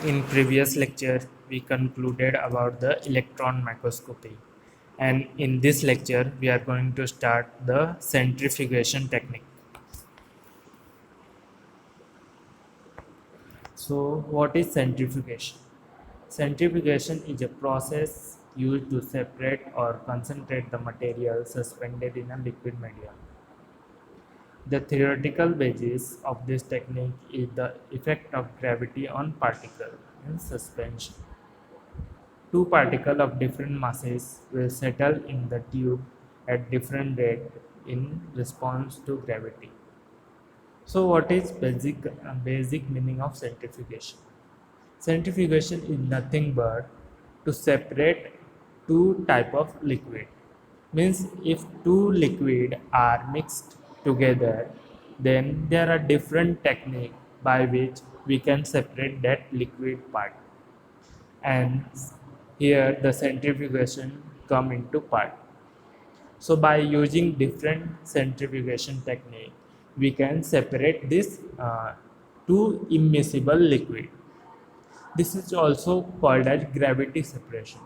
In previous lecture, we concluded about the electron microscopy, and in this lecture, we are going to start the centrifugation technique. So, what is centrifugation? Centrifugation is a process used to separate or concentrate the material suspended in a liquid medium. The theoretical basis of this technique is the effect of gravity on particle in suspension. Two particles of different masses will settle in the tube at different rate in response to gravity. So what is basic meaning of centrifugation? Centrifugation is nothing but to separate two type of liquid. Means if two liquid are mixed together, then there are different technique by which we can separate that liquid part, and here the centrifugation come into part. So by using different centrifugation technique, we can separate this two immiscible liquid. This is also called as gravity separation.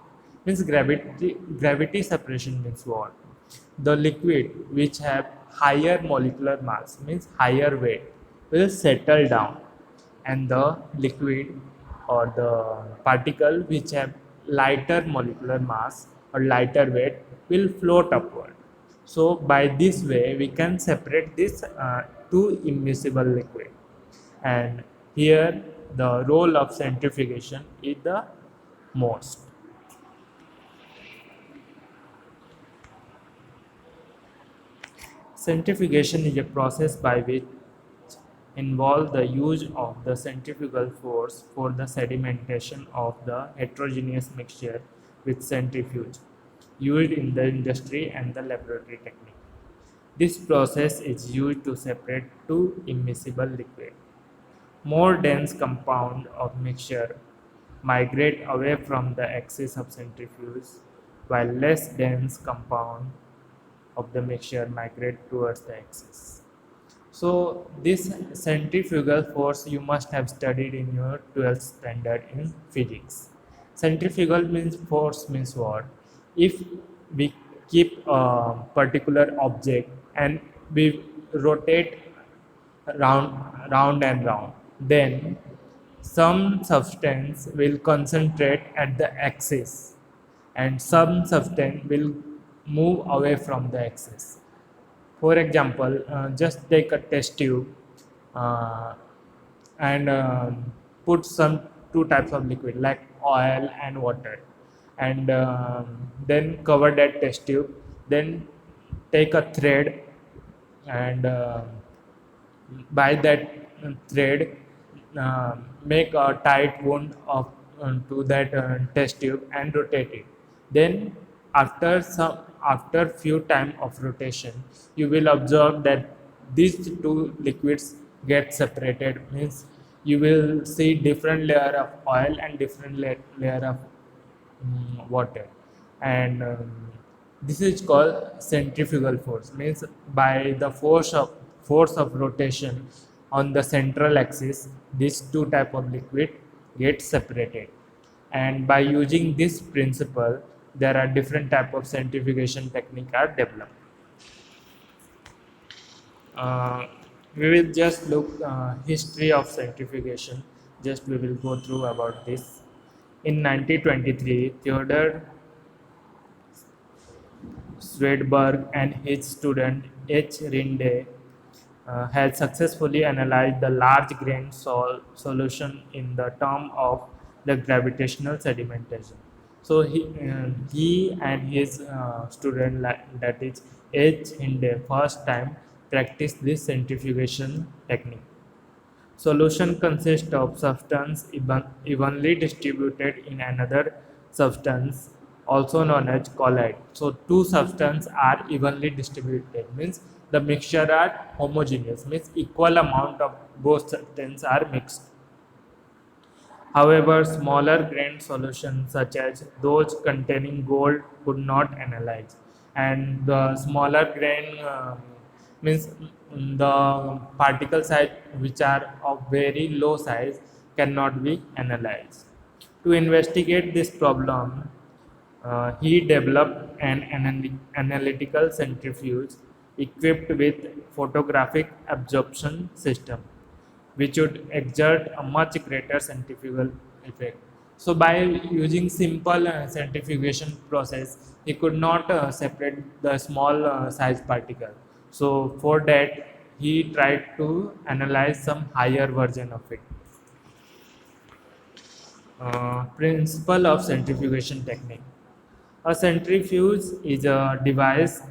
Means gravity separation means what? The liquid which have higher molecular mass, means higher weight, will settle down, and the liquid or the particle which have lighter molecular mass or lighter weight will float upward. So by this way we can separate this two immiscible liquid, and here the role of centrifugation is the most. Centrifugation is a process by which involve the use of the centrifugal force for the sedimentation of the heterogeneous mixture with centrifuge used in the industry and the laboratory technique. This process is used to separate two immiscible liquid. More dense compound of mixture migrate away from the axis of centrifuge, while less dense compound of the mixture migrate towards the axis. So this centrifugal force you must have studied in your 12th standard in physics. Centrifugal means force means what? If we keep a particular object and we rotate round and round, then some substance will concentrate at the axis and some substance will move away from the axis. For example, just take a test tube uh, and put some two types of liquid like oil and water, and then cover that test tube. Then take a thread and by that thread make a tight wound of to that test tube and rotate it. Then after few time of rotation, you will observe that these two liquids get separated. Means you will see different layer of oil and different layer of water, and this is called centrifugal force. Means by the force of rotation on the central axis, these two type of liquid get separated, and by using this principle there are different type of centrifugation technique are developed. uh, we will just look history of centrifugation. Just we will go through about this. In 1923, Theodore Swedberg and his student H. Rinde had successfully analyzed the large grain solution in the term of the gravitational sedimentation. So he and his student, that is H. Hinde, first time practiced this centrifugation technique. Solution consists of substance evenly distributed in another substance, also known as colloid. So two substances are evenly distributed, means the mixture are homogeneous, means equal amount of both substances are mixed. However, smaller grain solutions such as those containing gold could not analyze, and the smaller grain means the particle size which are of very low size, cannot be analyzed. To investigate this problem, he developed an analytical centrifuge equipped with photographic absorption system, which would exert a much greater centrifugal effect. So by using simple centrifugation process, he could not separate the small size particle. So for that, he tried to analyze some higher version of it. Principle of centrifugation technique. A centrifuge is a device.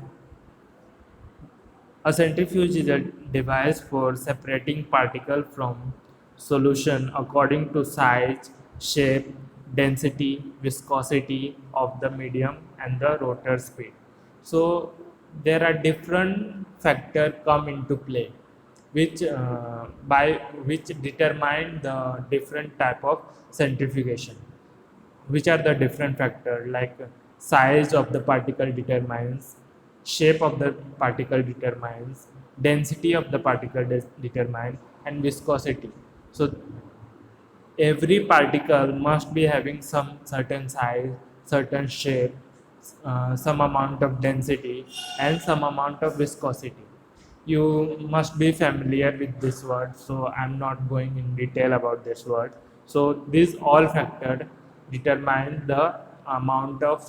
A centrifuge is a device for separating particle from solution according to size, shape, density, viscosity of the medium and the rotor speed. So there are different factors come into play, which by which determine the different type of centrifugation. Which are the different factors, like size of the particle determines, shape of the particle determines, density of the particle determines, and viscosity. So every particle must be having some certain size, certain shape, some amount of density, and some amount of viscosity. You must be familiar with this word, so I'm not going in detail about this word. So these all factors determine the amount of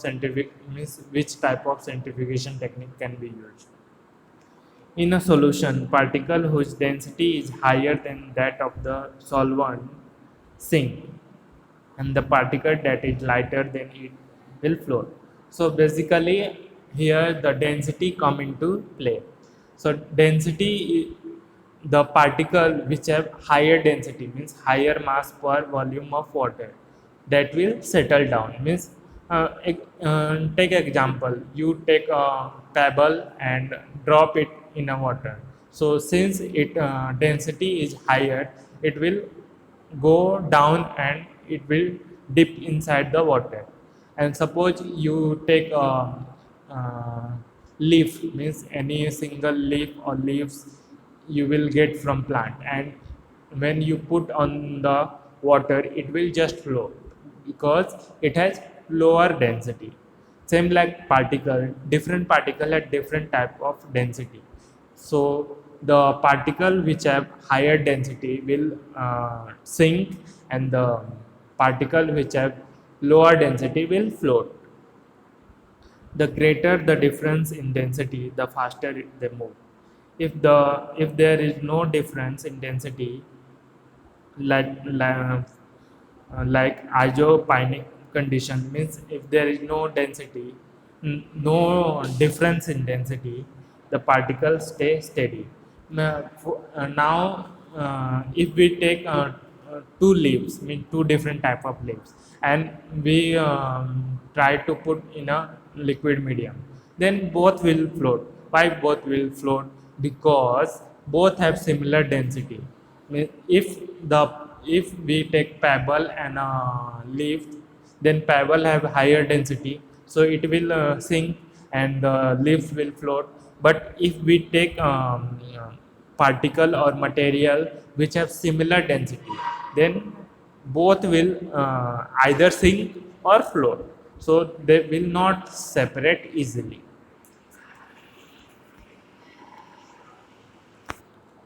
means which type of centrifugation technique can be used. In a solution, particle whose density is higher than that of the solvent sink, and the particle that is lighter than it will float. So basically here the density come into play. So density, the particle which have higher density means higher mass per volume of water, that will settle down. Means take example, you take a pebble and drop it in a water. So since it density is higher, it will go down and it will dip inside the water. And suppose you take a leaf, means any single leaf or leaves you will get from plant, and when you put on the water it will just flow because it has lower density. Same like particle, different particle at different type of density. So the particle which have higher density will sink, and the particle which have lower density will float. The greater the difference in density, the faster they move. If there is no difference in density, like isopynic condition, means if there is no density, no difference in density, the particles stay steady. Now if we take two leaves, mean two different type of leaves, and we try to put in a liquid medium, then both will float. Why both will float? Because both have similar density. If the if we take pebble and leaf, then pebble have higher density, so it will sink and the leaf will float. But if we take particle or material which have similar density, then both will either sink or float, so they will not separate easily.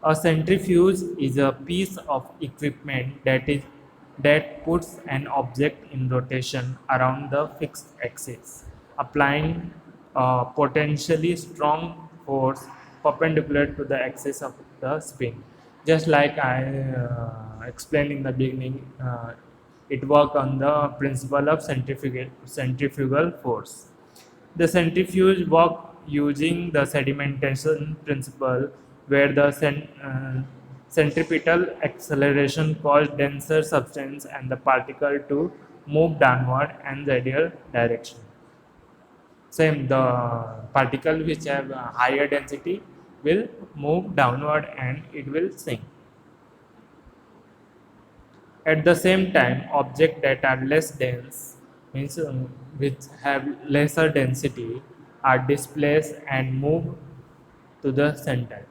A centrifuge is a piece of equipment that puts an object in rotation around the fixed axis, applying a potentially strong force perpendicular to the axis of the spin. Just like I explained in the beginning, it works on the principle of centrifugal force. The centrifuge work using the sedimentation principle, where the centripetal acceleration caused denser substance and the particle to move downward and radial direction. Same, the particle which have a higher density will move downward and it will sink. At the same time, objects that are less dense, means which have lesser density, are displaced and move to the center.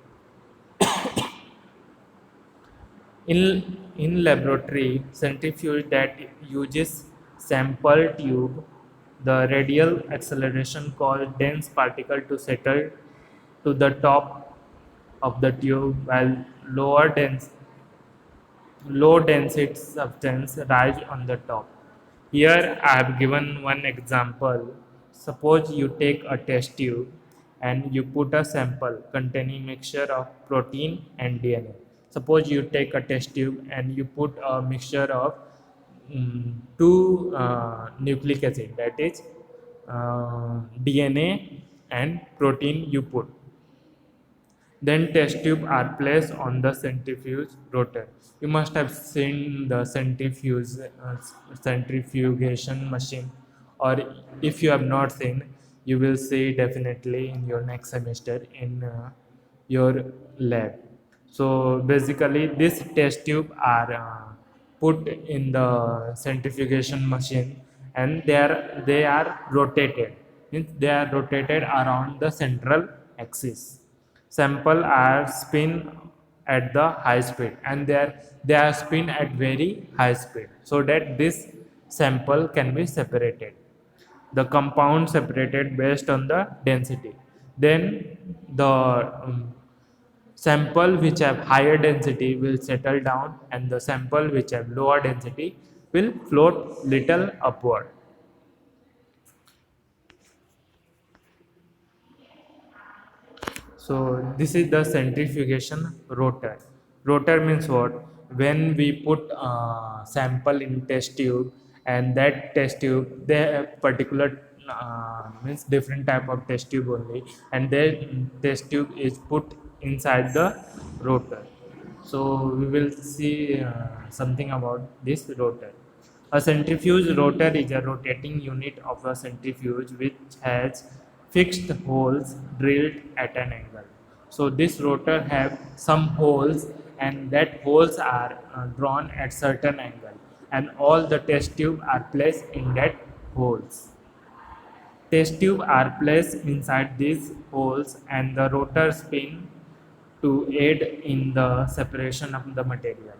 In in laboratory centrifuge that uses sample tube, the radial acceleration causes dense particle to settle to the top of the tube while low density substance rise on the top. Here I have given one example. Suppose you take a test tube and you put a sample containing mixture of protein and DNA. Suppose you take a test tube and you put a mixture of two nucleic acid, that is DNA and protein you put. Then test tube are placed on the centrifuge rotor. You must have seen the centrifugation machine, or if you have not seen, you will see definitely in your next semester in your lab. So basically, this test tube are put in the centrifugation machine, and they are rotated. Means they are rotated around the central axis. Sample are spin at the high speed, and they are spin at very high speed, so that this sample can be separated, the compound separated based on the density. Then the sample which have higher density will settle down, and the sample which have lower density will float little upward. So this is the centrifugation rotor. Rotor means what? When we put sample in test tube, and that test tube, they have particular means different type of test tube only, and that test tube is put inside the rotor. So we will see something about this rotor. A centrifuge rotor is a rotating unit of a centrifuge which has fixed holes drilled at an angle. So this rotor have some holes, and that holes are drawn at certain angle, and all the test tube are placed in that holes. Test tube are placed inside these holes, and the rotor spin to aid in the separation of the material.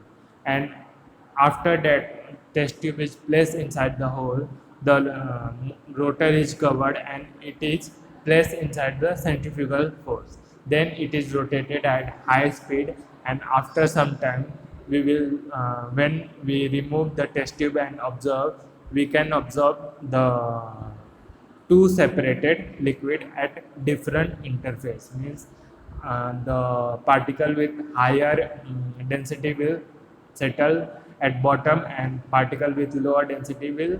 And after that test tube is placed inside the hole, the rotor is covered and it is placed inside the centrifugal force. Then it is rotated at high speed, and after some time we will when we remove the test tube and observe, we can observe the two separated liquid at different interface. Means the particle with higher density will settle at bottom, and particle with lower density will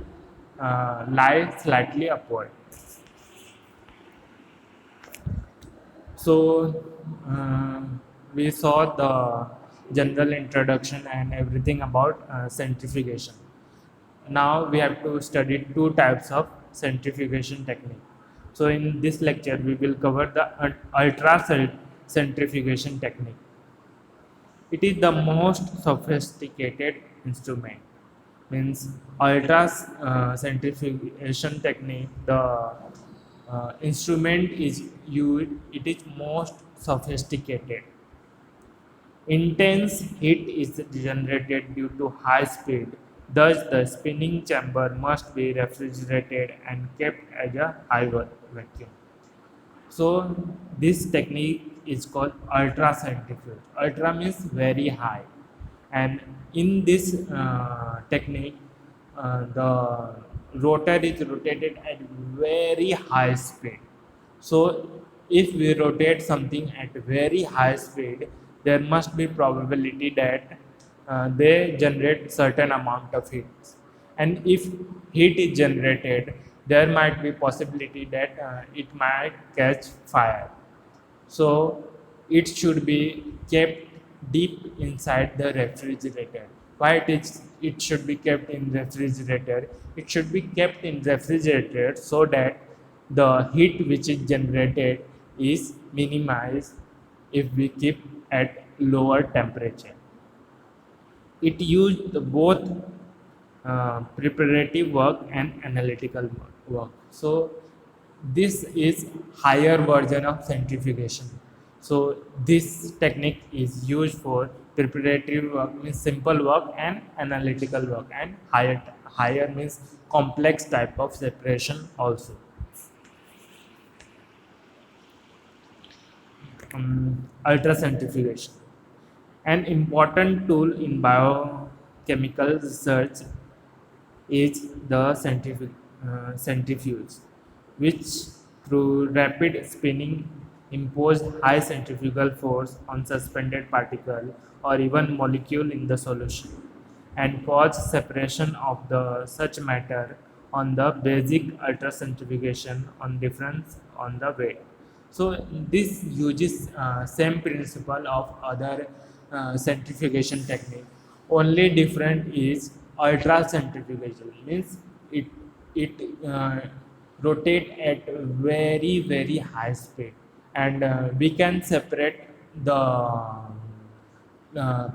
lie slightly upward. So we saw the general introduction and everything about centrifugation. Now we have to study two types of centrifugation technique. So in this lecture we will cover the ultra centrifugation technique. It is the most sophisticated instrument. Means ultra centrifugation technique, the instrument is used, it is most sophisticated. Intense heat is generated due to high speed. Thus, the spinning chamber must be refrigerated and kept as a high vacuum. So, this technique is called ultra centrifuge. Ultra means very high, and in this technique, the rotor is rotated at very high speed. So, if we rotate something at very high speed, there must be probability that they generate certain amount of heat, and if heat is generated, there might be possibility that it might catch fire. So it should be kept deep inside the refrigerator. Why it should be kept in refrigerator? It should be kept in refrigerator so that the heat which is generated is minimized if we keep at lower temperature. It used both preparative work and analytical work. So this is higher version of centrifugation. So this technique is used for Preparatory work means simple work and analytical work, and higher means complex type of separation also. Ultracentrifugation, an important tool in biochemical research, is the centrifuge, which through rapid spinning impose high centrifugal force on suspended particle or even molecule in the solution, and cause separation of the such matter on the basic ultracentrifugation on difference on the weight. So this uses same principle of other centrifugation technique. Only different is ultracentrifugation means it it rotate at very high speed, and we can separate the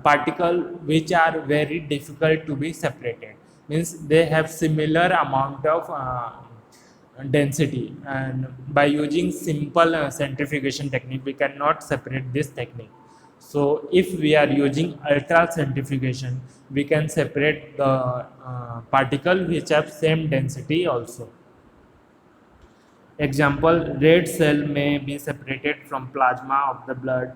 particle which are very difficult to be separated, means they have similar amount of density, and by using simple centrifugation technique we cannot separate this technique. So if we are using ultra centrifugation, we can separate the particle which have same density also. Example, red cell may be separated from plasma of the blood,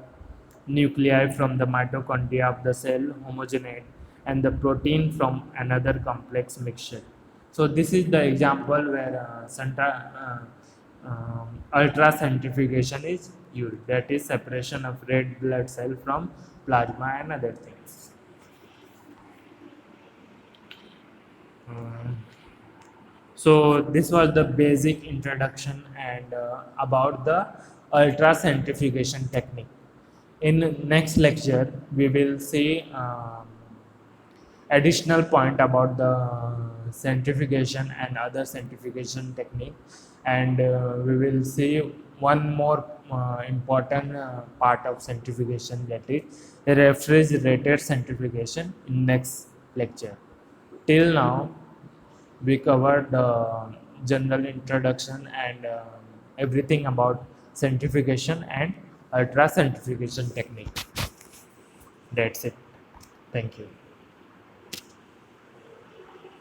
nuclei from the mitochondria of the cell homogenate, and the protein from another complex mixture. So this is the example where ultracentrifugation is used, that is separation of red blood cell from plasma and other things. Um, So this was the basic introduction and about the ultracentrifugation technique. In next lecture, we will see additional point about the centrifugation and other centrifugation technique, and we will see one more important part of centrifugation, that is refrigerated centrifugation, in next lecture. Till now we covered the general introduction and everything about centrifugation and ultracentrifugation technique. That's it. Thank you.